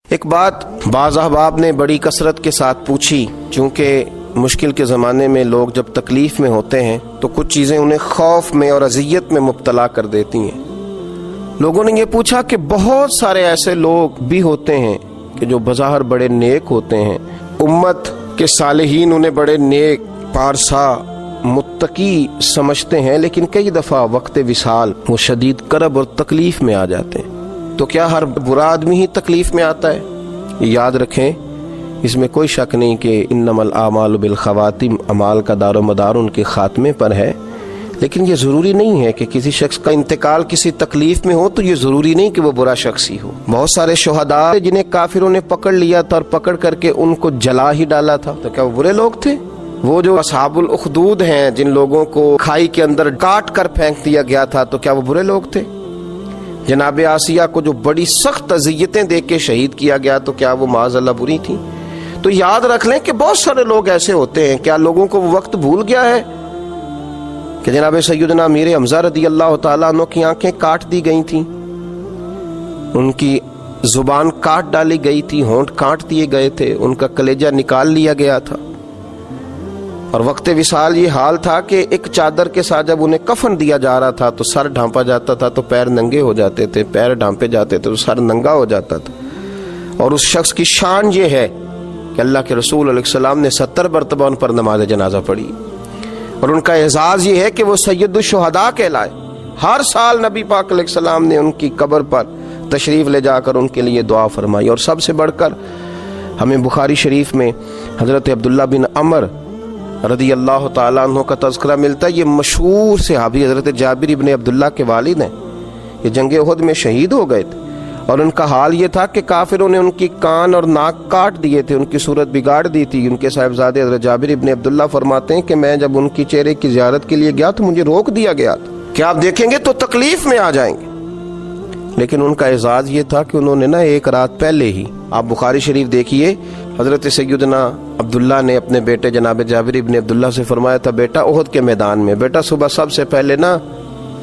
ایک بات بعض احباب نے بڑی کثرت کے ساتھ پوچھی، چونکہ مشکل کے زمانے میں لوگ جب تکلیف میں ہوتے ہیں تو کچھ چیزیں انہیں خوف میں اور اذیت میں مبتلا کر دیتی ہیں۔ لوگوں نے یہ پوچھا کہ بہت سارے ایسے لوگ بھی ہوتے ہیں کہ جو بظاہر بڑے نیک ہوتے ہیں، امت کے صالحین انہیں بڑے نیک، پارسا، متقی سمجھتے ہیں، لیکن کئی دفعہ وقت وصال وہ شدید کرب اور تکلیف میں آ جاتے ہیں۔ تو کیا ہر برا آدمی ہی تکلیف میں آتا ہے؟ یاد رکھیں، اس میں کوئی شک نہیں کہ انما الاعمال بالخواتیم، اعمال کا دار و مدار ان کے خاتمے پر ہے، لیکن یہ ضروری نہیں ہے کہ کسی شخص کا انتقال کسی تکلیف میں ہو تو یہ ضروری نہیں کہ وہ برا شخص ہی ہو۔ بہت سارے شہداء جنہیں کافروں نے پکڑ لیا تھا اور پکڑ کر کے ان کو جلا ہی ڈالا تھا، تو کیا وہ برے لوگ تھے؟ وہ جو اصحاب الاخدود ہیں، جن لوگوں کو کھائی کے اندر کاٹ کر پھینک دیا گیا تھا، تو کیا وہ برے لوگ تھے؟ جناب آسیہ کو جو بڑی سخت اذیتیں دے کے شہید کیا گیا، تو کیا وہ معاذ اللہ بری تھیں؟ تو یاد رکھ لیں کہ بہت سارے لوگ ایسے ہوتے ہیں۔ کیا لوگوں کو وہ وقت بھول گیا ہے کہ جناب سیدنا امیر حمزہ رضی اللہ تعالیٰ عنہ کی آنکھیں کاٹ دی گئی تھیں، ان کی زبان کاٹ ڈالی گئی تھی، ہونٹ کاٹ دیے گئے تھے، ان کا کلیجہ نکال لیا گیا تھا، اور وقت وصال یہ حال تھا کہ ایک چادر کے ساتھ جب انہیں کفن دیا جا رہا تھا تو سر ڈھانپا جاتا تھا تو پیر ننگے ہو جاتے تھے، پیر ڈھانپے جاتے تھے تو سر ننگا ہو جاتا تھا۔ اور اس شخص کی شان یہ ہے کہ اللہ کے رسول علیہ السلام نے 70 مرتبہ ان پر نماز جنازہ پڑھی، اور ان کا اعزاز یہ ہے کہ وہ سید الشہداء کہلائے۔ ہر سال نبی پاک علیہ السلام نے ان کی قبر پر تشریف لے جا کر ان کے لیے دعا فرمائی۔ اور سب سے بڑھ کر ہمیں بخاری شریف میں حضرت عبداللہ بن عمر رضی اللہ تعالیٰ عنہ کا تذکرہ ملتا ہے۔ یہ مشہور صحابی حضرت جابر ابن عبداللہ کے والد ہیں، یہ جنگ احد میں شہید ہو گئے تھے، اور ان کا حال یہ تھا کہ کافروں نے ان کی کان اور ناک کاٹ دیے تھے، ان کی صورت بگاڑ دی تھی۔ ان کے صاحبزادے حضرت جابر ابن عبداللہ فرماتے ہیں کہ میں جب ان کی چہرے کی زیارت کے لیے گیا تو مجھے روک دیا گیا تھا کہ آپ دیکھیں گے تو تکلیف میں آ جائیں گے، لیکن ان کا اعزاز یہ تھا کہ انہوں نے ایک رات پہلے ہی، آپ بخاری شریف دیکھیے، حضرت سیدنا عبداللہ نے اپنے بیٹے جناب جابر ابن عبداللہ سے فرمایا تھا، بیٹا احد کے میدان میں بیٹا صبح سب سے پہلے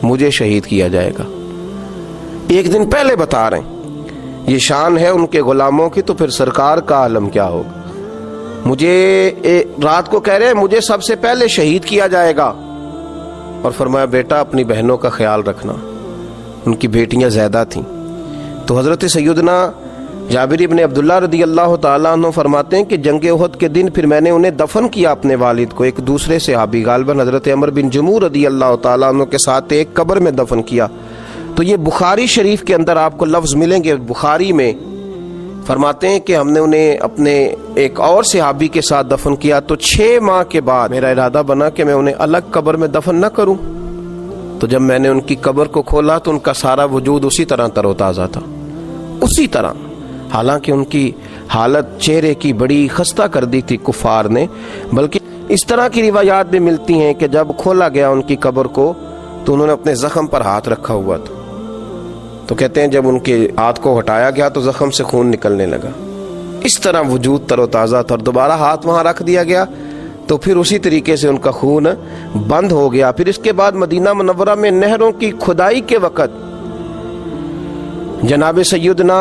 مجھے شہید کیا جائے گا۔ ایک دن پہلے بتا رہے ہیں، یہ شان ہے ان کے غلاموں کی، تو پھر سرکار کا عالم کیا ہوگا؟ مجھے رات کو کہہ رہے ہیں مجھے سب سے پہلے شہید کیا جائے گا، اور فرمایا بیٹا اپنی بہنوں کا خیال رکھنا، ان کی بیٹیاں زیادہ تھیں۔ تو حضرت سیدنا جابر ابن عبداللہ رضی اللہ تعالیٰ عنہ فرماتے ہیں کہ جنگ احد کے دن پھر میں نے انہیں دفن کیا، اپنے والد کو ایک دوسرے صحابی غالباً حضرت عمر بن جموح رضی اللہ تعالیٰ عنہ کے ساتھ ایک قبر میں دفن کیا۔ تو یہ بخاری شریف کے اندر آپ کو لفظ ملیں گے، بخاری میں فرماتے ہیں کہ ہم نے انہیں اپنے ایک اور صحابی کے ساتھ دفن کیا، تو 6 ماہ کے بعد میرا ارادہ بنا کہ میں انہیں الگ قبر میں دفن نہ کروں۔ تو جب میں نے ان کی قبر کو کھولا تو ان کا سارا وجود اسی طرح تر و تازہ تھا، اسی طرح، حالانکہ ان کی حالت چہرے کی بڑی خستہ کر دی تھی کفار نے۔ بلکہ اس طرح کی روایات بھی ملتی ہیں کہ جب کھولا گیا ان کی قبر کو تو انہوں نے اپنے زخم پر ہاتھ رکھا ہوا تھا، تو کہتے ہیں جب ان کے ہاتھ کو ہٹایا گیا تو زخم سے خون نکلنے لگا، اس طرح وجود تر و تازہ تھا، اور دوبارہ ہاتھ وہاں رکھ دیا گیا تو پھر اسی طریقے سے ان کا خون بند ہو گیا۔ پھر اس کے بعد مدینہ منورہ میں نہروں کی کھدائی کے وقت جناب سیدنا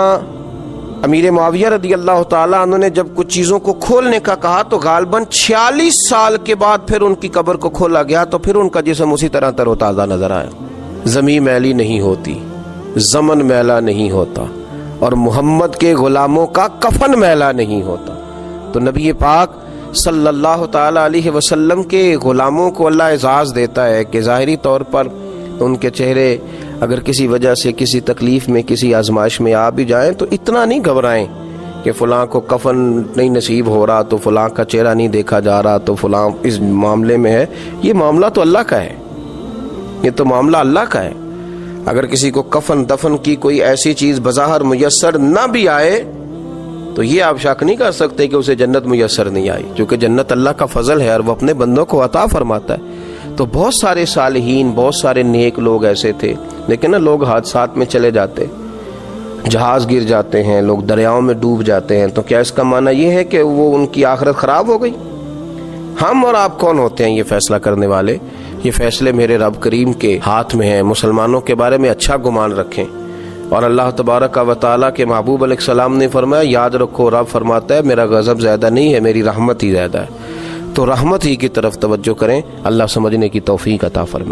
امیر معاویہ رضی اللہ تعالیٰ عنہ نے جب کچھ چیزوں کو کھولنے کا کہا تو غالباً 46 سال کے بعد پھر ان کی قبر کو کھولا گیا، تو پھر ان کا جسم اسی طرح تر و تازہ نظر آیا۔ زمین میلی نہیں ہوتی، زمن میلا نہیں ہوتا، اور محمد کے غلاموں کا کفن میلا نہیں ہوتا۔ تو نبی پاک صلی اللہ تعالی علیہ وسلم کے غلاموں کو اللہ اعزاز دیتا ہے کہ ظاہری طور پر ان کے چہرے اگر کسی وجہ سے کسی تکلیف میں کسی آزمائش میں آ بھی جائیں تو اتنا نہیں گھبرائیں کہ فلاں کو کفن نہیں نصیب ہو رہا تو فلاں کا چہرہ نہیں دیکھا جا رہا تو فلاں اس معاملے میں ہے۔ یہ معاملہ تو اللہ کا ہے، یہ تو معاملہ اللہ کا ہے۔ اگر کسی کو کفن دفن کی کوئی ایسی چیز بظاہر میسر نہ بھی آئے تو یہ آپ شک نہیں کر سکتے کہ اسے جنت میسر نہیں آئی، کیونکہ جنت اللہ کا فضل ہے اور وہ اپنے بندوں کو عطا فرماتا ہے۔ تو بہت سارے صالحین، بہت سارے نیک لوگ ایسے تھے، لیکن لوگ حادثات میں چلے جاتے، جہاز گر جاتے ہیں، لوگ دریاؤں میں ڈوب جاتے ہیں، تو کیا اس کا معنی یہ ہے کہ وہ ان کی آخرت خراب ہو گئی؟ ہم اور آپ کون ہوتے ہیں یہ فیصلہ کرنے والے؟ یہ فیصلے میرے رب کریم کے ہاتھ میں ہیں۔ مسلمانوں کے بارے میں اچھا گمان رکھیں، اور اللہ تبارک و تعالیٰ کے محبوب علیہ السلام نے فرمایا یاد رکھو رب فرماتا ہے میرا غضب زیادہ نہیں ہے، میری رحمت ہی زیادہ ہے۔ تو رحمت ہی کی طرف توجہ کریں، اللہ سمجھنے کی توفیق عطا فرمائے۔